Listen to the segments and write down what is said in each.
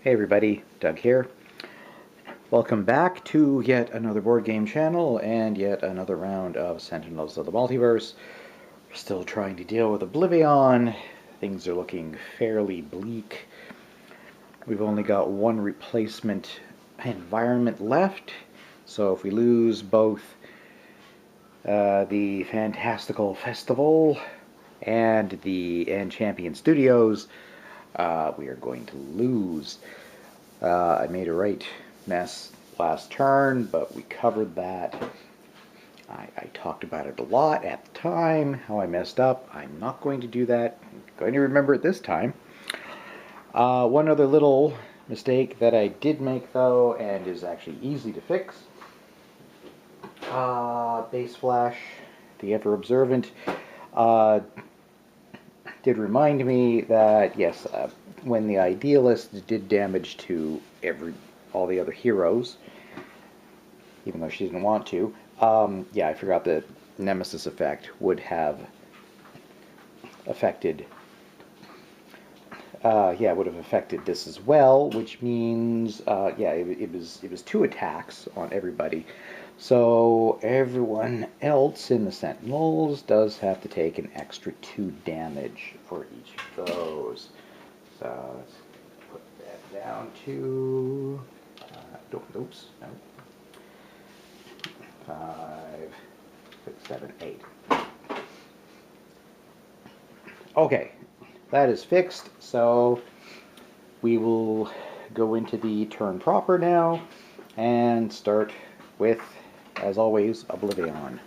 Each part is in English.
Hey everybody, Doug here. Welcome back to yet another board game channel and yet another round of Sentinels of the Multiverse. We're still trying to deal with OblivAeon. Things are looking fairly bleak. We've only got one replacement environment left, so if we lose both the Fantastical Festival and the Champion Studios, we are going to lose. I made a right mess last turn, but we covered that. I talked about it a lot at the time, how I messed up. I'm not going to do that. I'm going to remember it this time. One other little mistake that I did make, though, and is actually easy to fix. Base Flash, the Ever Observant, did remind me that, yes, when the Idealist did damage to all the other heroes, even though she didn't want to, yeah, I forgot the Nemesis effect would have affected, this as well, which means, yeah, it was 2 attacks on everybody. So everyone else in the Sentinels does have to take an extra 2 damage for each of those. So let's put that down to, oops, no, 5, 6, 7, 8. Okay, that is fixed, so we will go into the turn proper now and start with, as always, OblivAeon.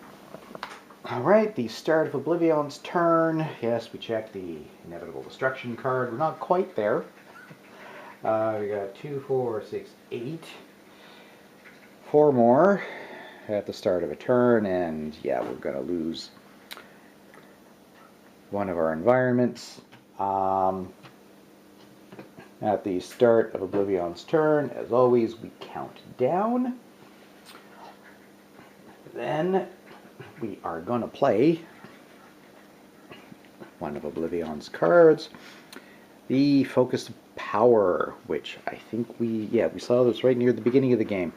Alright, the start of OblivAeon's turn. Yes, we checked the Inevitable Destruction card. We're not quite there. We got 2, 4, 6, 8. 4 more at the start of a turn, and yeah, we're going to lose one of our environments. At the start of OblivAeon's turn, as always, we count down. Then we are going to play one of OblivAeon's cards, the Focus Power, which I think we saw this right near the beginning of the game.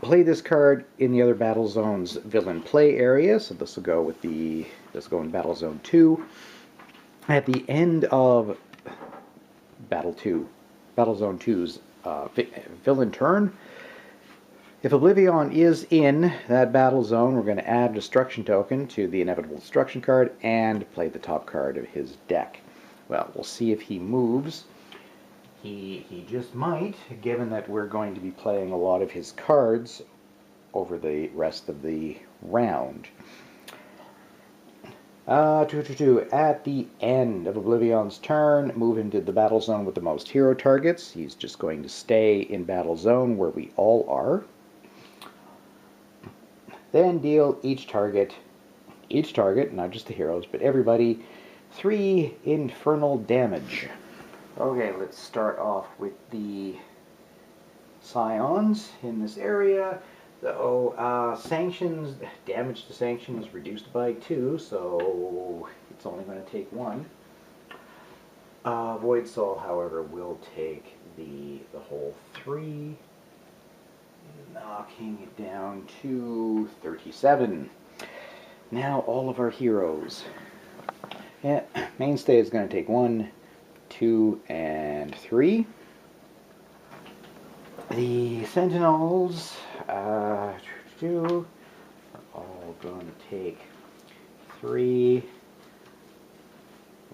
Play this card in the other battle zone's villain play area, so this will go in Battle Zone 2. At the end of Battle Zone 2's villain turn, if OblivAeon is in that battle zone, we're going to add a destruction token to the Inevitable Destruction card and play the top card of his deck. Well, we'll see if he moves. He just might, given that we're going to be playing a lot of his cards over the rest of the round. At the end of OblivAeon's turn, move into the battle zone with the most hero targets. He's just going to stay in battle zone where we all are. Then deal each target, not just the heroes, but everybody, 3 infernal damage. Okay, let's start off with the Scions in this area. So, sanctions, damage to sanctions is reduced by 2, so it's only going to take 1. Void Soul, however, will take the whole 3. Knocking it down to 37. Now all of our heroes. Yeah, Mainstay is going to take 1, 2, and 3. The Sentinels are all going to take 3,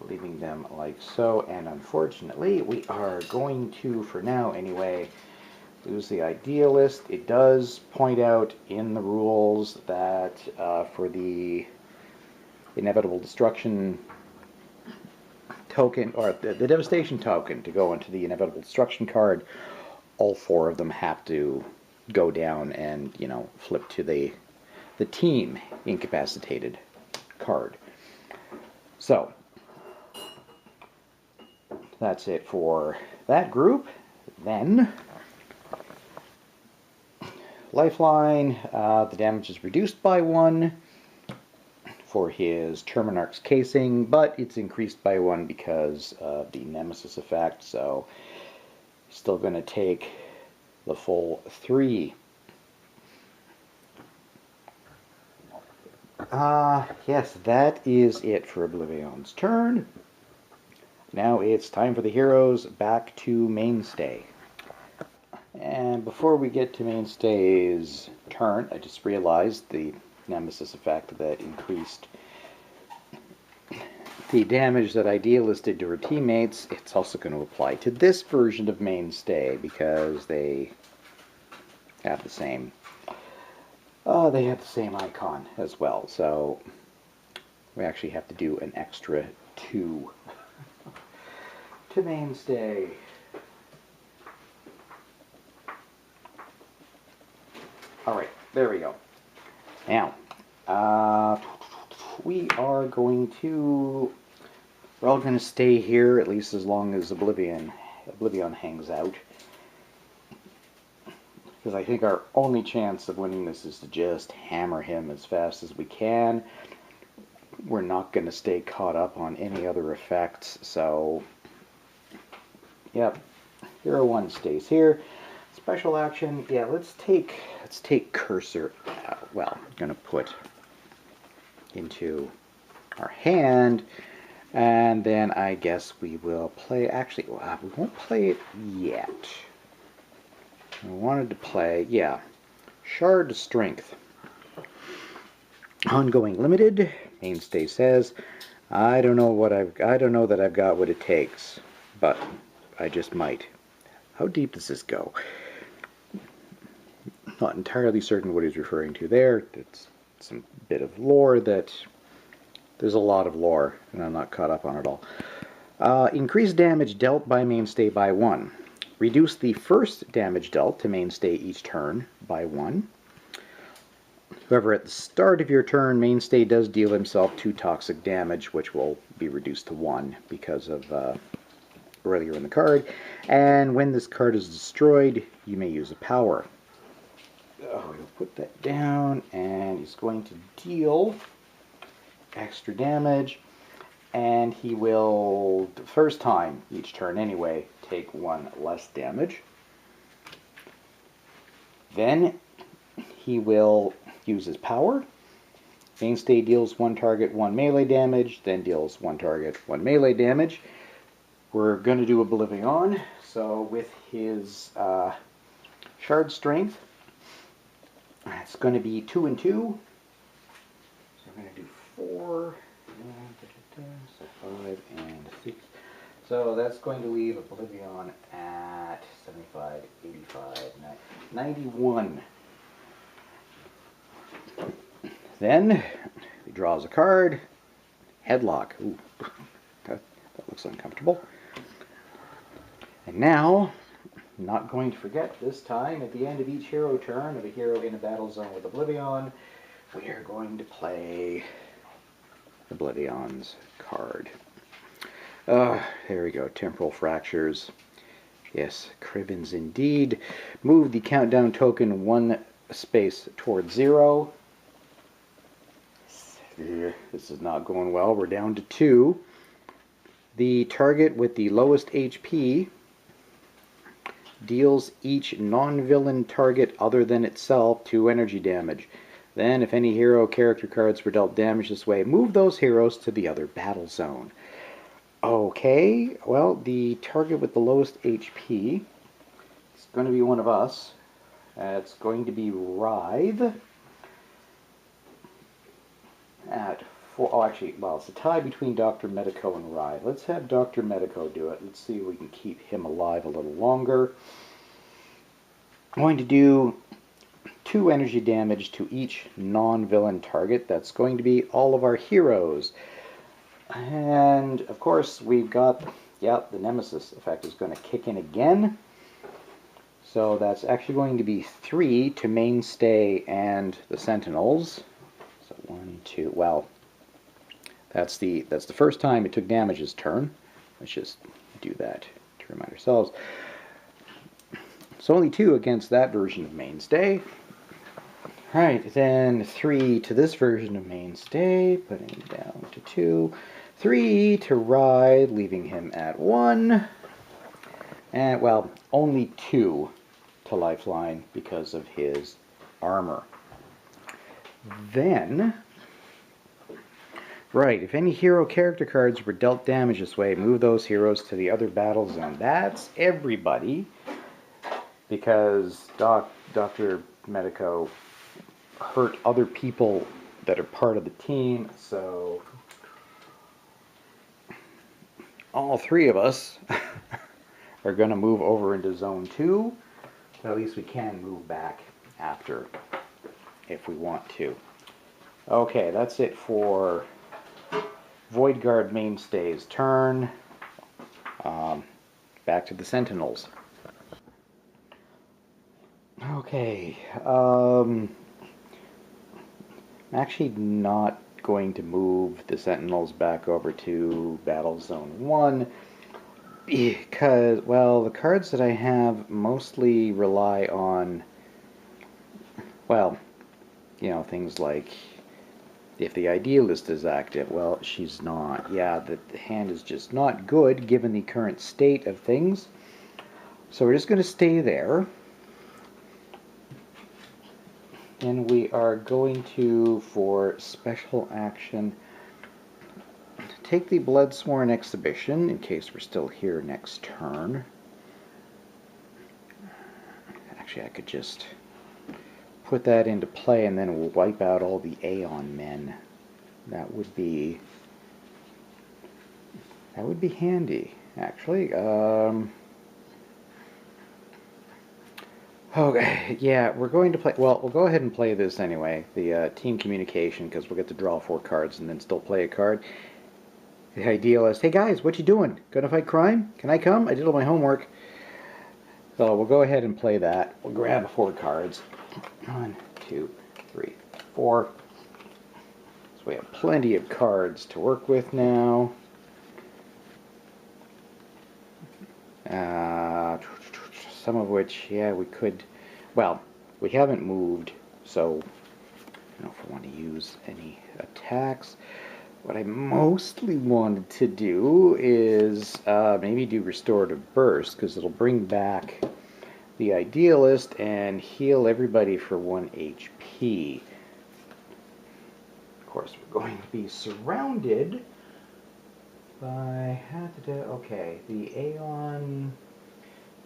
leaving them like so. And unfortunately, we are going to, for now anyway, lose the Idealist. It does point out in the rules that for the Inevitable Destruction token, or the Devastation token to go into the Inevitable Destruction card, all 4 of them have to go down and, flip to the team incapacitated card. So, that's it for that group. Then Lifeline, the damage is reduced by 1 for his Terminarch's casing, but it's increased by 1 because of the Nemesis effect, so Still going to take the full 3. Yes, that is it for OblivAeon's turn. Now it's time for the heroes back to Mainstay. And before we get to Mainstay's turn, I just realized the Nemesis effect that increased the damage that Idealist did to her teammates, it's also going to apply to this version of Mainstay because they have the same icon as well. So we actually have to do an extra 2 to Mainstay. Alright, there we go. Now, we're all going to stay here at least as long as OblivAeon hangs out. Because I think our only chance of winning this is to just hammer him as fast as we can. We're not going to stay caught up on any other effects, so yep, Hero 1 stays here. Special action, yeah, let's take Cursor out. Well, I'm going to put into our hand, and then I guess we will play, actually, we won't play it yet. I wanted to play, yeah, Shard Strength. Ongoing limited. Mainstay says, I don't know that I've got what it takes, but I just might. How deep does this go? Not entirely certain what he's referring to there. It's some bit of lore that there's a lot of lore, and I'm not caught up on it all. Increase damage dealt by Mainstay by 1. Reduce the first damage dealt to Mainstay each turn by 1. However, at the start of your turn, Mainstay does deal himself 2 toxic damage, which will be reduced to 1 because of earlier in the card. And when this card is destroyed, you may use a power. Oh, he'll put that down, and he's going to deal extra damage, and he will, the first time each turn anyway, take 1 less damage. Then he will use his power. Mainstay deals 1 target 1 melee damage, then deals 1 target 1 melee damage. We're going to do OblivAeon, so with his Shard Strength, it's going to be 2 and 2. So I'm going to do 4, so 5 and 6. So that's going to leave OblivAeon at 75, 85, 91. Then he draws a card. Headlock. Ooh, that looks uncomfortable. And now, I'm not going to forget this time, at the end of each hero turn of a hero in a battle zone with OblivAeon, we are going to play OblivAeon's card. There we go, Temporal Fractures. Yes, Cribbins indeed. Move the countdown token 1 space towards 0. This is not going well. We're down to 2. The target with the lowest HP deals each non-villain target other than itself 2 energy damage. Then, if any hero character cards were dealt damage this way, move those heroes to the other battle zone. Okay, well, the target with the lowest HP is going to be one of us. It's going to be Writhe at 4. Oh, actually, well, it's a tie between Dr. Medico and Writhe. Let's have Dr. Medico do it. Let's see if we can keep him alive a little longer. I'm going to do 2 energy damage to each non-villain target. That's going to be all of our heroes. And, of course, we've got, yeah, the Nemesis effect is going to kick in again. So that's actually going to be 3 to Mainstay and the Sentinels. So 1, 2, well, that's the first time it took damage this turn. Let's just do that to remind ourselves. So only 2 against that version of Mainstay. Alright, then 3 to this version of Mainstay, putting it down to 2. 3 to Writhe, leaving him at 1. And, well, only 2 to lifeline because of his armor. Then, right, if any hero character cards were dealt damage this way, move those heroes to the other battle zone. That's everybody, because Dr. Medico hurt other people that are part of the team, so all 3 of us are going to move over into Zone 2, but at least we can move back after if we want to. Okay, that's it for Void Guard Mainstay's turn. Back to the Sentinels. Okay, I'm actually not going to move the Sentinels back over to Battle Zone 1 because, well, the cards that I have mostly rely on, well, you know, things like if the Idealist is active. Well, she's not. Yeah, the hand is just not good given the current state of things. So we're just going to stay there. And we are going to, for special action, take the Bloodsworn Exhibition, in case we're still here next turn. Actually, I could just put that into play and then we'll wipe out all the Aeon men. That would be handy, actually. Okay, yeah, we're going to play, well, we'll go ahead and play this anyway, the team communication, because we'll get to draw 4 cards and then still play a card. The Idealist, hey guys, what you doing? Gonna fight crime? Can I come? I did all my homework. So we'll go ahead and play that. We'll grab 4 cards. 1, 2, 3, 4. So we have plenty of cards to work with now. Some of which, yeah, we could, well, we haven't moved, so I don't know if I want to use any attacks. What I mostly wanted to do is maybe do Restorative Burst, because it'll bring back the Idealist and heal everybody for 1 HP. Of course, we're going to be surrounded by, okay, the Aeon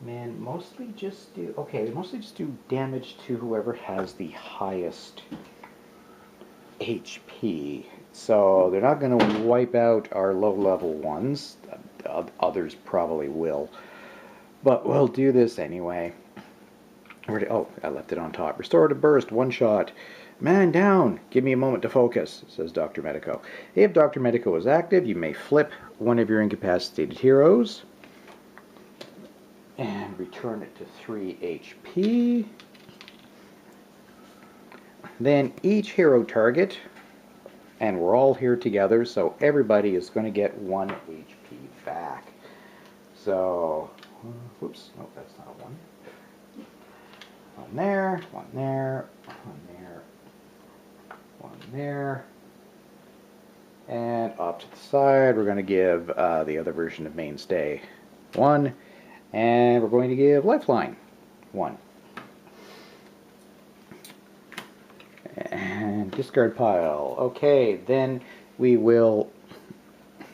men mostly just do, okay, they mostly just do damage to whoever has the highest HP. So they're not going to wipe out our low-level ones. Others probably will. But we'll do this anyway. Oh, I left it on top. Restorative Burst, 1 shot. Man down! Give me a moment to focus, says Dr. Medico. If Dr. Medico is active, you may flip one of your incapacitated heroes and return it to 3 HP. Then each hero target, and we're all here together, so everybody is going to get 1 HP back. So, whoops, no, that's not a 1. 1 there, 1 there, 1 there, 1 there. And off to the side, we're going to give the other version of Mainstay 1. And we're going to give Lifeline 1. And discard pile. Okay, then we will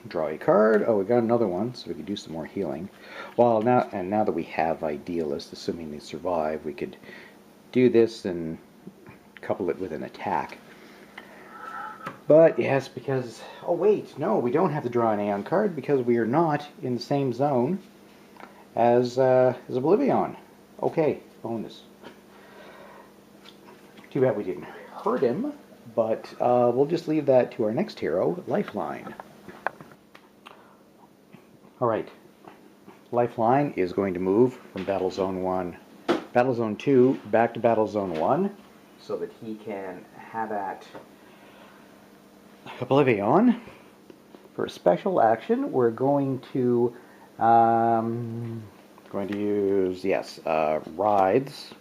draw a card. Oh, we got another one, so we could do some more healing. Well, now that we have Idealist, assuming they survive, we could do this and couple it with an attack. But yes, because, oh wait, no, we don't have to draw an Aeon card because we are not in the same zone as OblivAeon. Okay, bonus. Too bad we didn't hurt him, but we'll just leave that to our next hero, Lifeline. Alright, Lifeline is going to move from Battle Zone 1, Battle Zone 2, back to Battle Zone 1, so that he can have at OblivAeon. For a special action, we're going to use, yes, Ride's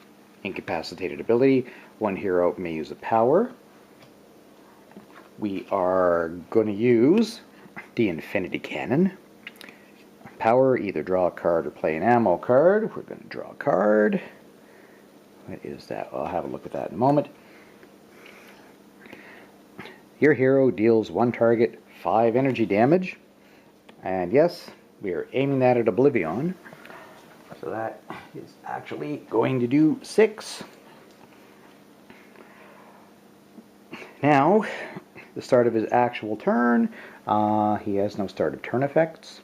incapacitated ability. 1 hero may use a power. We are going to use the Infinity Cannon. power, either draw a card or play an ammo card. We're going to draw a card. What is that? I'll have a look at that in a moment. Your hero deals one target 5 energy damage. And yes, we are aiming that at OblivAeon. So that is actually going to do 6. Now, the start of his actual turn, he has no start of turn effects.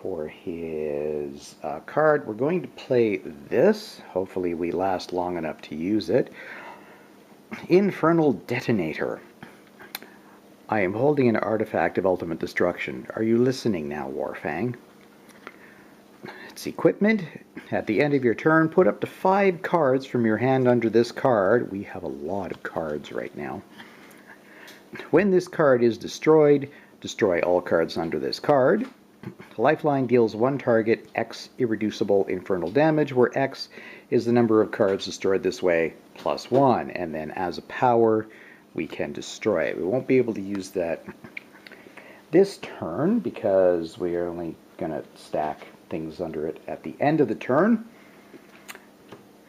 For his card, we're going to play this. Hopefully we last long enough to use it. Infernal Detonator. I am holding an artifact of ultimate destruction. Are you listening now, Warfang? Its equipment. At the end of your turn, put up to 5 cards from your hand under this card. We have a lot of cards right now. When this card is destroyed, destroy all cards under this card. Lifeline deals one target X irreducible infernal damage, where X is the number of cards destroyed this way plus 1. And then as a power, we can destroy it. We won't be able to use that this turn because we are only going to stack things under it at the end of the turn.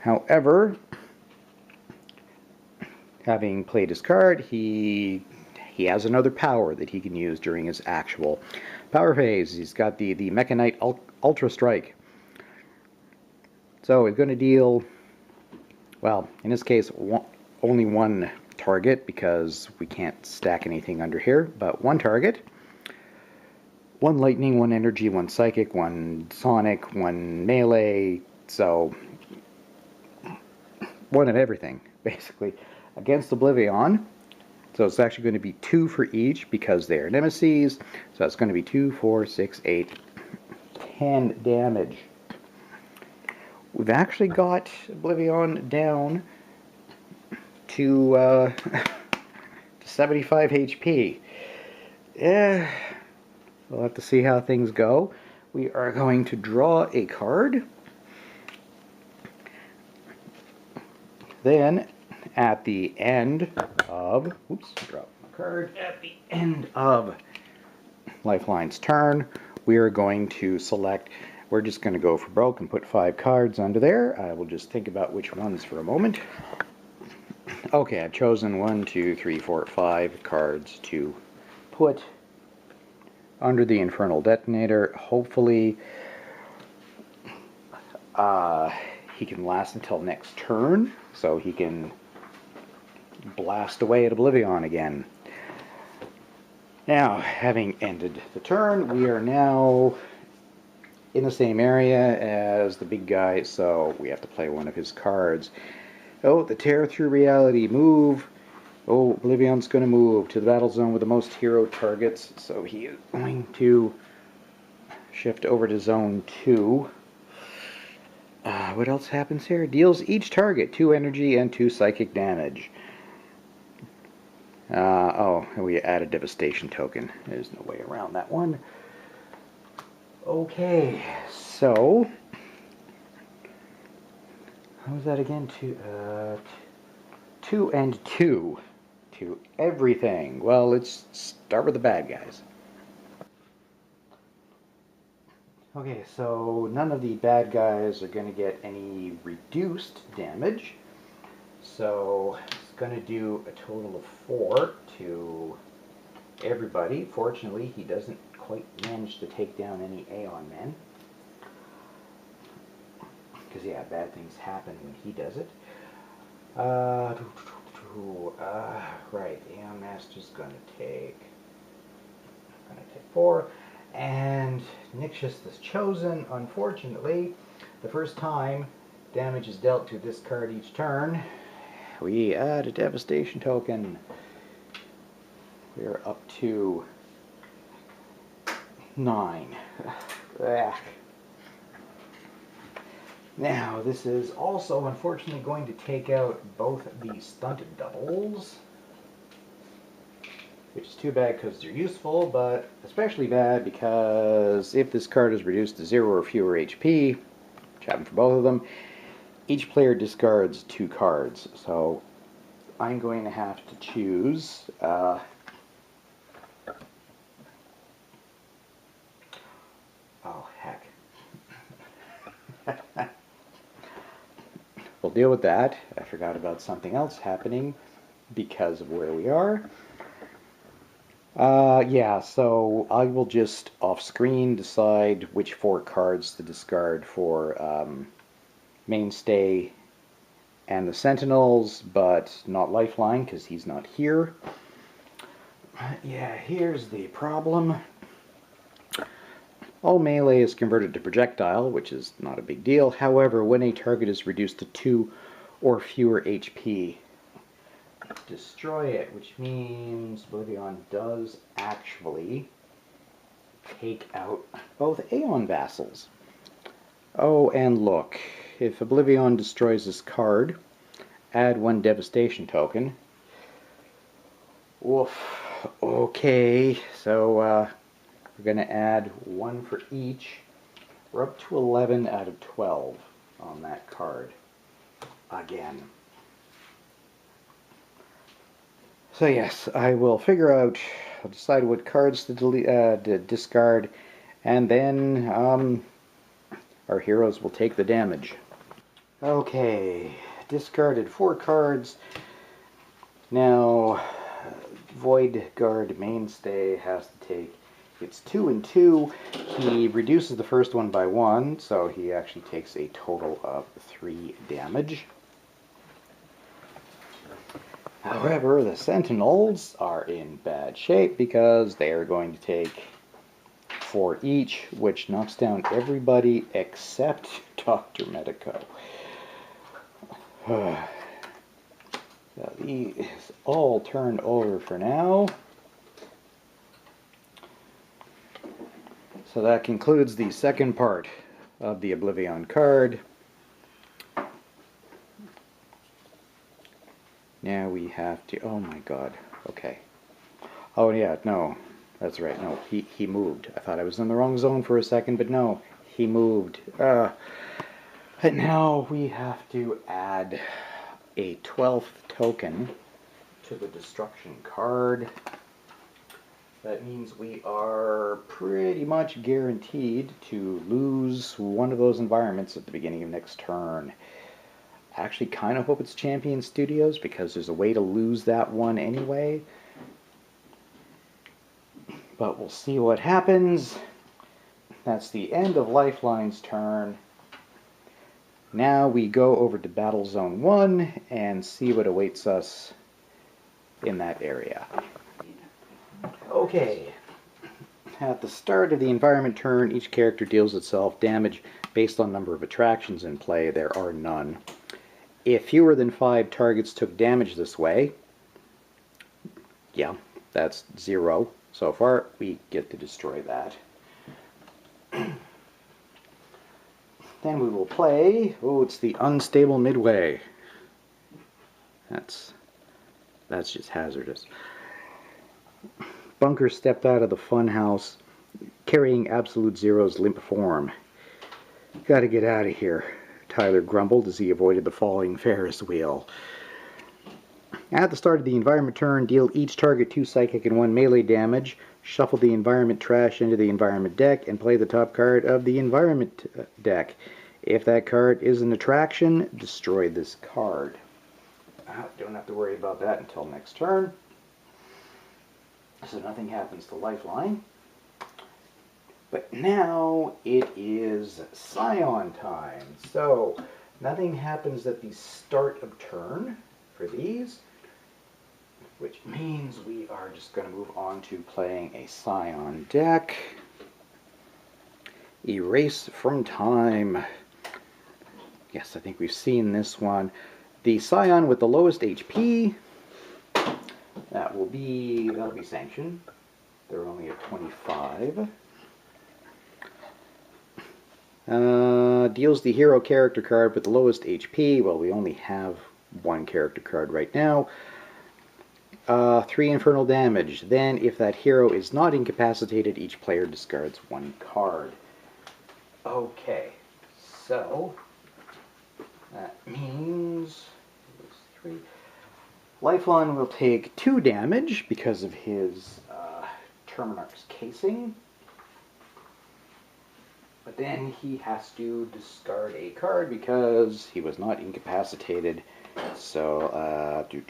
However, having played his card, he has another power that he can use during his actual power phase. He's got the Mechanite Ultra Strike. So he's going to deal, well, in this case, only one target because we can't stack anything under here, but one target. 1 lightning, 1 energy, 1 psychic, 1 sonic, 1 melee, so 1 of everything, basically, against OblivAeon. So it's actually going to be 2 for each because they are nemesis. So it's going to be 2, 4, 6, 8, 10 damage. We've actually got OblivAeon down to 75 HP. Yeah, we'll have to see how things go. We are going to draw a card. Then, at the end of, oops, drop my card. At the end of Lifeline's turn, we are going to select, we're just going to go for broke and put 5 cards under there. I will just think about which ones for a moment. Okay, I've chosen 1, 2, 3, 4, 5 cards to put under the Infernal Detonator. Hopefully, he can last until next turn, so he can blast away at OblivAeon again. Now, having ended the turn, we are now in the same area as the big guy, so we have to play one of his cards. Oh, the Tear Through Reality, move. Oh, OblivAeon's going to move to the battle zone with the most hero targets, so he is going to shift over to zone 2. What else happens here? Deals each target 2 energy and 2 psychic damage. Oh, we add a devastation token. There's no way around that one. Okay, so how was that again? 2 and 2 to everything. Well, let's start with the bad guys. Okay, so none of the bad guys are going to get any reduced damage. So it's going to do a total of 4 to everybody. Fortunately, he doesn't quite manage to take down any Aeon men. Because, yeah, bad things happen when he does it. Right, Aeon Master's going to take 4. And Nixus the Chosen, unfortunately, the first time damage is dealt to this card each turn, we add a devastation token. We are up to 9. Now, this is also unfortunately going to take out both the stunted doubles, which is too bad because they're useful, but especially bad because if this card is reduced to 0 or fewer HP, which happened for both of them, each player discards 2 cards. So I'm going to have to choose oh deal with that. I forgot about something else happening because of where we are. Yeah, so I will just off-screen decide which 4 cards to discard for Mainstay and the Sentinels, but not Lifeline because he's not here. Yeah, here's the problem. All melee is converted to projectile, which is not a big deal. However, when a target is reduced to 2 or fewer HP, destroy it, which means OblivAeon does actually take out both Aeon vassals. Oh, and look, if OblivAeon destroys this card, add 1 devastation token. Woof. Okay, so we're going to add 1 for each. We're up to 11 out of 12 on that card. Again. So yes, I will figure out, I'll decide what cards to discard, and then our heroes will take the damage. Okay, discarded 4 cards. Now, Void Guard Mainstay has to take, it's 2 and 2. He reduces the first one by 1, so he actually takes a total of 3 damage. However, the Sentinels are in bad shape because they are going to take 4 each, which knocks down everybody except Dr. Medico. So these all turned over for now. So that concludes the second part of the OblivAeon card. Now we have to, oh my god, okay. Oh yeah, no, that's right, no, he moved. I thought I was in the wrong zone for a second, but no, he moved. But now we have to add a 12th token to the destruction card. That means we are pretty much guaranteed to lose one of those environments at the beginning of next turn. I actually kind of hope it's Champion Studios because there's a way to lose that one anyway. But we'll see what happens. That's the end of Lifeline's turn. Now we go over to Battle Zone 1 and see what awaits us in that area. Okay. At the start of the environment turn, each character deals itself damage based on number of attractions in play. There are none. If fewer than 5 targets took damage this way, yeah, that's 0 so far. We get to destroy that. Then we will play, oh, it's the Unstable Midway. That's just hazardous. Bunker stepped out of the funhouse carrying Absolute Zero's limp form. Gotta get out of here, Tyler grumbled as he avoided the falling Ferris wheel. At the start of the environment turn, deal each target 2 psychic and 1 melee damage, shuffle the environment trash into the environment deck, and play the top card of the environment deck. If that card is an attraction, destroy this card. Don't have to worry about that until next turn. So nothing happens to Lifeline. But now it is Scion time. So nothing happens at the start of turn for these, which means we are just going to move on to playing a Scion deck. Erase from Time. Yes, I think we've seen this one. The Scion with the lowest HP, that'll be Sanction. They're only at 25. Deals the hero character card with the lowest HP. Well, we only have 1 character card right now. 3 infernal damage. Then, if that hero is not incapacitated, each player discards 1 card. Okay, so that means 3. Lifeline will take 2 damage because of his Terminarch's casing. But then he has to discard a card because he was not incapacitated. So, you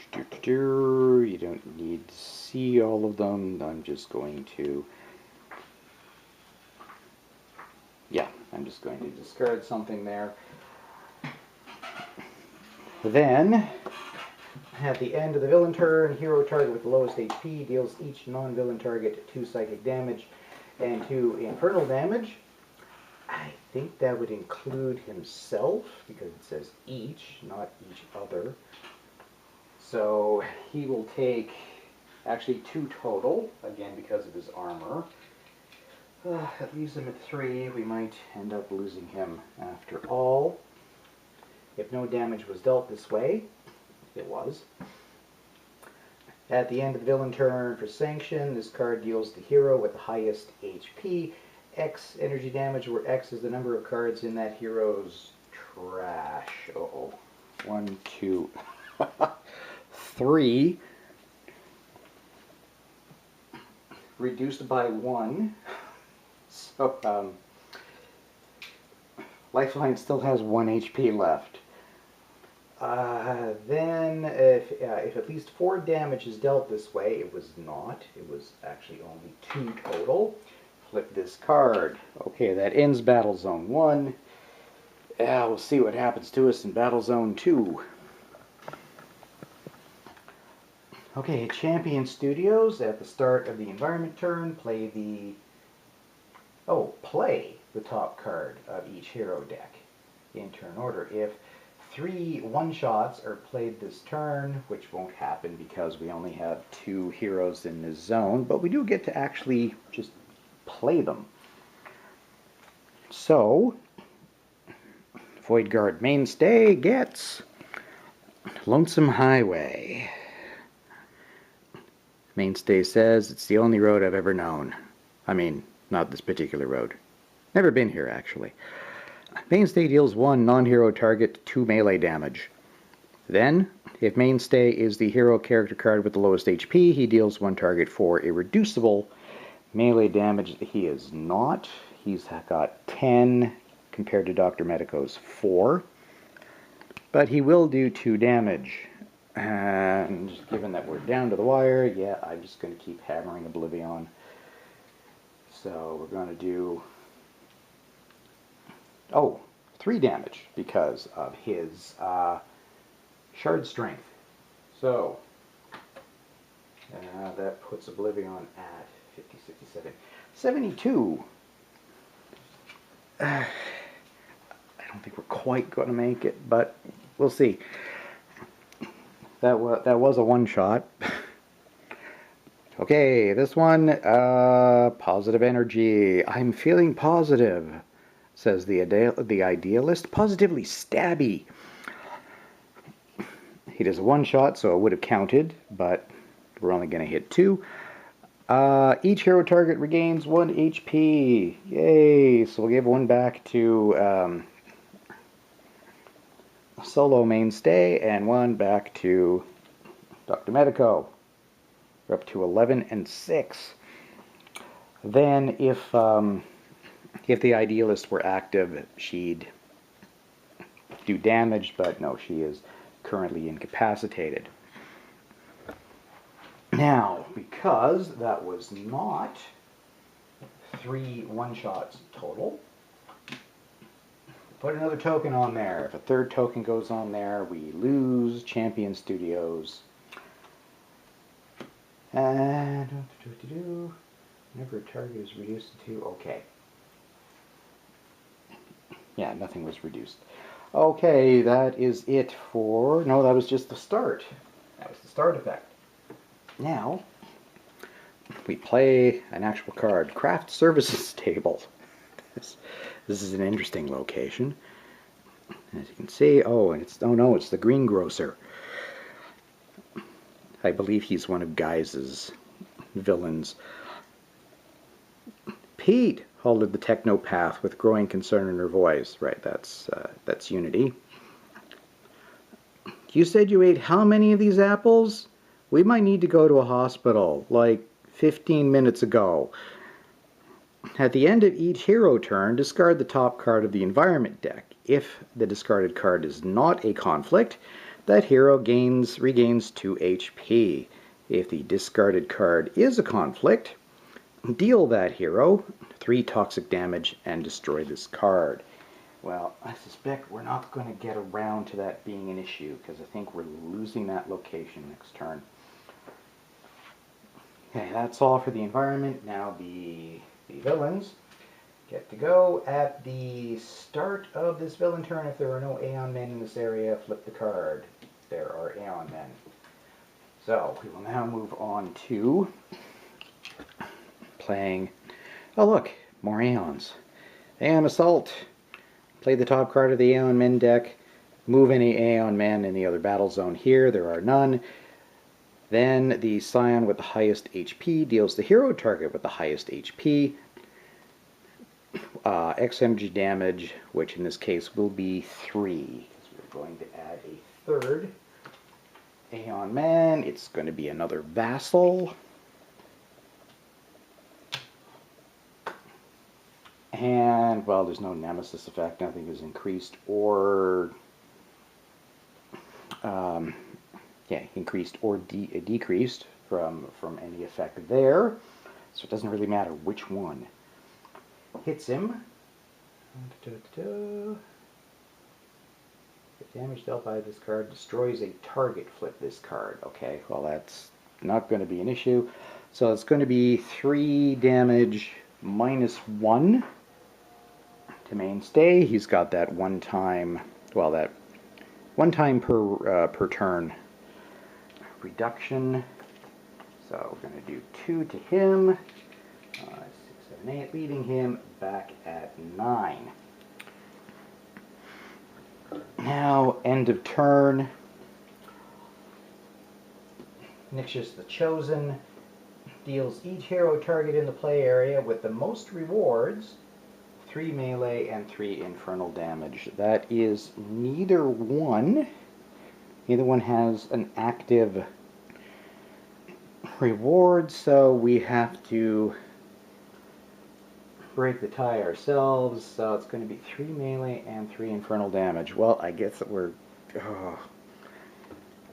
don't need to see all of them. I'm just going to... Yeah, I'm just going to discard something there. Then, at the end of the villain turn, hero target with the lowest HP deals each non-villain target 2 psychic damage and 2 infernal damage. I think that would include himself, because it says each, not each other. So he will take actually 2 total, again because of his armor. That leaves him at 3. We might end up losing him after all. If no damage was dealt this way, it was. At the end of the villain turn for Sanction, this card deals the hero with the highest HP X energy damage, where X is the number of cards in that hero's trash. Uh-oh. 1, 2, 3. Reduced by 1. So, Lifeline still has 1 HP left. Then, if at least 4 damage is dealt this way, it was not. It was actually only 2 total. Flip this card. Okay, that ends Battle Zone 1. We'll see what happens to us in Battle Zone 2. Okay, Champion Studios, at the start of the environment turn, play the top card of each hero deck in turn order. If 3 one-shots are played this turn, which won't happen because we only have 2 heroes in this zone, but we do get to actually just play them. So, Void Guard Mainstay gets Lonesome Highway. Mainstay says it's the only road I've ever known. I mean, not this particular road. Never been here, actually. Mainstay deals 1 non-hero target 2 melee damage. Then, if Mainstay is the hero character card with the lowest HP, he deals 1 target 4 irreducible melee damage. He is not. He's got 10 compared to Dr. Medico's 4. But he will do 2 damage. And given that we're down to the wire, yeah, I'm just going to keep hammering OblivAeon. So we're going to do 3 damage because of his shard strength. So that puts OblivAeon at 50, 67, 72. I don't think we're quite going to make it, but we'll see. That was a one-shot. Okay, this one, positive energy. I'm feeling positive, says the idealist. Positively stabby. He does a one-shot, so it would have counted, but we're only going to hit 2. Each hero target regains 1 HP. Yay! So we'll give 1 back to Solo Mainstay and 1 back to Dr. Medico. We're up to 11 and 6. Then if the idealist were active, she'd do damage, but no, she is currently incapacitated. Now, because that was not 3 one-shots total, put another token on there. If a 3rd token goes on there, we lose Champion Studios. And whenever a target is reduced to 2, okay. Yeah, nothing was reduced. Okay, that is it for... No, that was just the start. That was the start effect. Now, we play an actual card. Craft Services Table. This is an interesting location. As you can see, it's the greengrocer. I believe he's one of Guy's villains. Pete, halted the technopath with growing concern in her voice. Right, that's Unity. You said you ate how many of these apples? We might need to go to a hospital, like 15 minutes ago. At the end of each hero turn, discard the top card of the environment deck. If the discarded card is not a conflict, that hero regains 2 HP. If the discarded card is a conflict, deal that hero 3 toxic damage and destroy this card. Well, I suspect we're not going to get around to that being an issue because I think we're losing that location next turn. Okay, that's all for the environment. Now the villains get to go. At the start of this villain turn, if there are no Aeon Men in this area, flip the card. There are Aeon Men. So, we will now move on to playing... Oh look, more Aeons. Aeon Assault. Play the top card of the Aeon Men deck. Move any Aeon Men in the other battle zone here. There are none. Then the Scion with the highest HP deals the hero target with the highest HP. X energy damage, which in this case will be 3. Because we're going to add a third Aeon Man. It's going to be another Vassal. And, well, there's no Nemesis effect. Nothing is increased or... increased or decreased from any effect there. So it doesn't really matter which one hits him. The damage dealt by this card destroys a target. Flip this card. Okay, well that's not going to be an issue. So it's going to be 3 damage -1 to mainstay. He's got that one time, well, that one time per turn reduction. So we're going to do 2 to him. 6, 7, 8, leaving him back at 9. Now, end of turn. Nyxus the Chosen deals each hero target in the play area with the most rewards 3 melee and 3 infernal damage. That is neither one. Neither one has an active reward, so we have to break the tie ourselves. So it's going to be 3 melee and 3 infernal damage. Well, I guess that we're...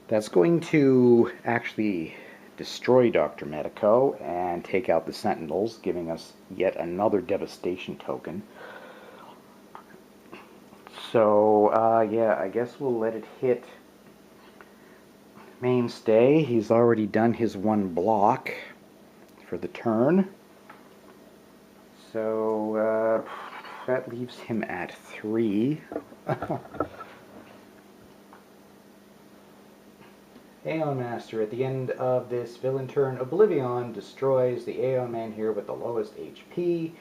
that's going to actually destroy Dr. Medico and take out the Sentinels, giving us yet another devastation token. So, yeah, I guess we'll let it hit mainstay. He's already done his 1 block for the turn. So, that leaves him at 3. Aeon Master. At the end of this villain turn, OblivAeon destroys the Aeon Man here with the lowest HP.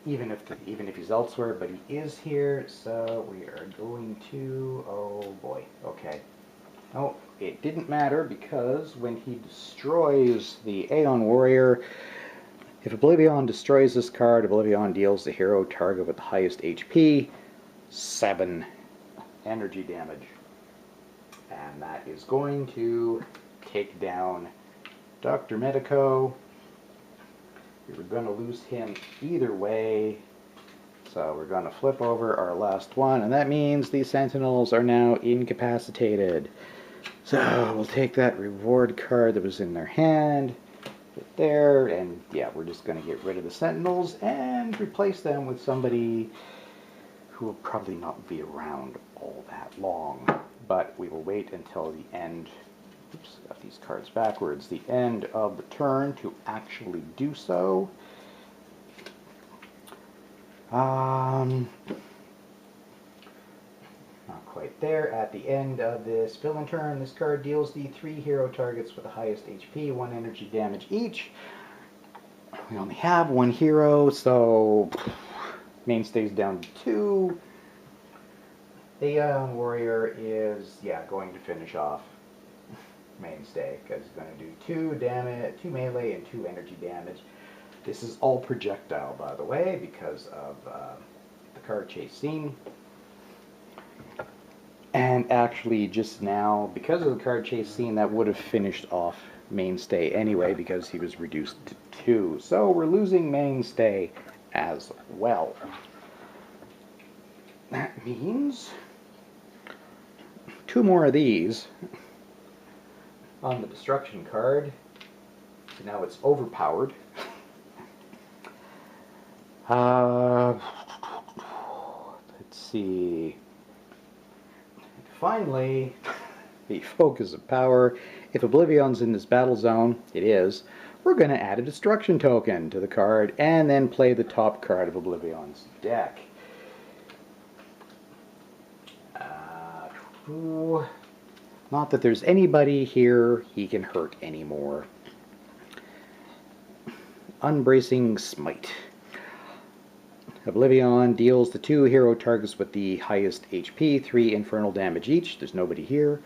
Even if he's elsewhere, but he is here, so we are going to... Oh boy, okay. Oh, it didn't matter because when he destroys the Aeon Warrior, if OblivAeon destroys this card, OblivAeon deals the hero target with the highest HP 7 energy damage. And that is going to take down Dr. Medico. We were going to lose him either way. So we're going to flip over our last one. And that means the Sentinels are now incapacitated. So we'll take that reward card that was in their hand. Put there. And yeah, we're just going to get rid of the Sentinels and replace them with somebody who will probably not be around all that long. But we will wait until the end, oops, got these cards backwards, the end of the turn to actually do so. Not quite there. At the end of this villain turn, this card deals the 3 hero targets with the highest HP, 1 energy damage each. We only have 1 hero, so mainstay's down to 2. The Aeon Warrior is, yeah, going to finish off mainstay because he's going to do 2 melee and 2 energy damage. This is all projectile, by the way, because of the card chase scene. And actually, just now, because of the card chase scene, that would have finished off mainstay anyway because he was reduced to 2. So we're losing mainstay as well. That means 2 more of these on the destruction card. So now it's overpowered. Let's see. Finally, the focus of power. If OblivAeon's in this battle zone, it is, we're going to add a destruction token to the card and then play the top card of OblivAeon's deck. Not that there's anybody here he can hurt anymore. Unbracing Smite. OblivAeon deals the 2 hero targets with the highest HP, 3 infernal damage each. There's nobody here.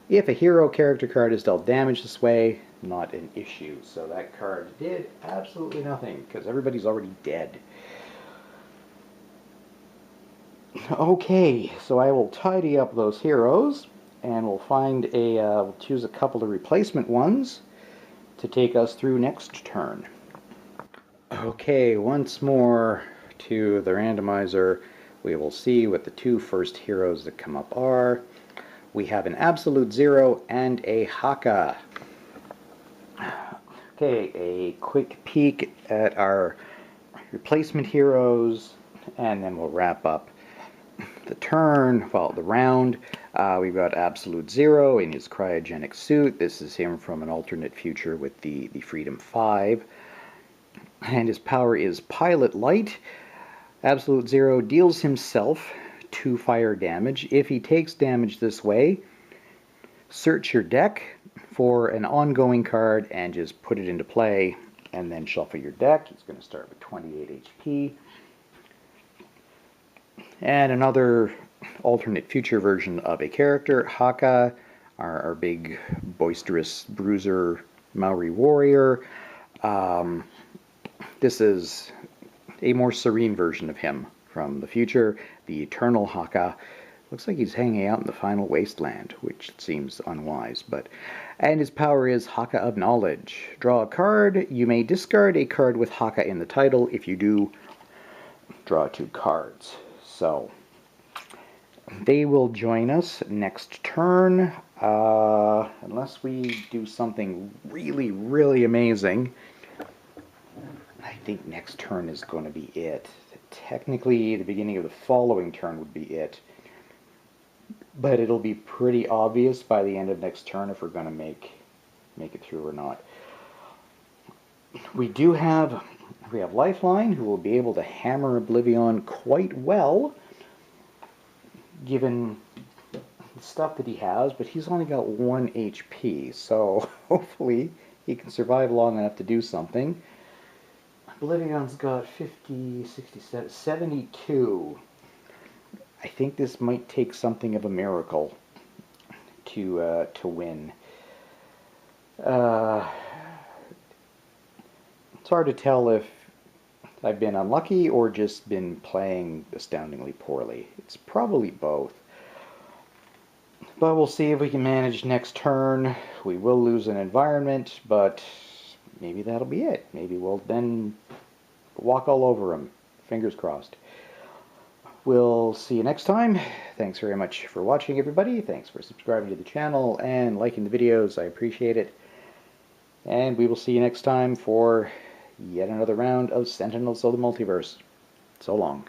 If a hero character card is dealt damage this way, not an issue. So that card did absolutely nothing because everybody's already dead. Okay, so I will tidy up those heroes and we'll find we'll choose a couple of replacement ones to take us through next turn. Okay, once more to the randomizer, we will see what the 2 first heroes that come up are. We have an Absolute Zero and a Haka. Okay, a quick peek at our replacement heroes, and then we'll wrap up the turn, well, the round. We've got Absolute Zero in his cryogenic suit. This is him from an alternate future with the Freedom 5. And his power is Pilot Light. Absolute Zero deals himself 2 fire damage. If he takes damage this way, search your deck for an ongoing card and just put it into play, and then shuffle your deck. He's going to start with 28 HP. And another alternate future version of a character, Haka, our big boisterous bruiser Maori warrior. This is a more serene version of him from the future, the Eternal Haka. Looks like he's hanging out in the final wasteland, which seems unwise, and his power is Haka of Knowledge. Draw a card. You may discard a card with Haka in the title. If you do, draw 2 cards. So they will join us next turn, unless we do something really, really amazing. I think next turn is going to be it. Technically, the beginning of the following turn would be it. But it'll be pretty obvious by the end of next turn if we're going to make it through or not. We have Lifeline, who will be able to hammer OblivAeon quite well, given the stuff that he has, but he's only got 1 HP, so hopefully he can survive long enough to do something. OblivAeon's got 50, 67, 72. I think this might take something of a miracle to win. It's hard to tell if I've been unlucky or just been playing astoundingly poorly. It's probably both. But we'll see if we can manage next turn. We will lose an environment, but maybe that'll be it. Maybe we'll then walk all over him. Fingers crossed. We'll see you next time. Thanks very much for watching, everybody. Thanks for subscribing to the channel and liking the videos. I appreciate it. And we will see you next time for yet another round of Sentinels of the Multiverse. So long.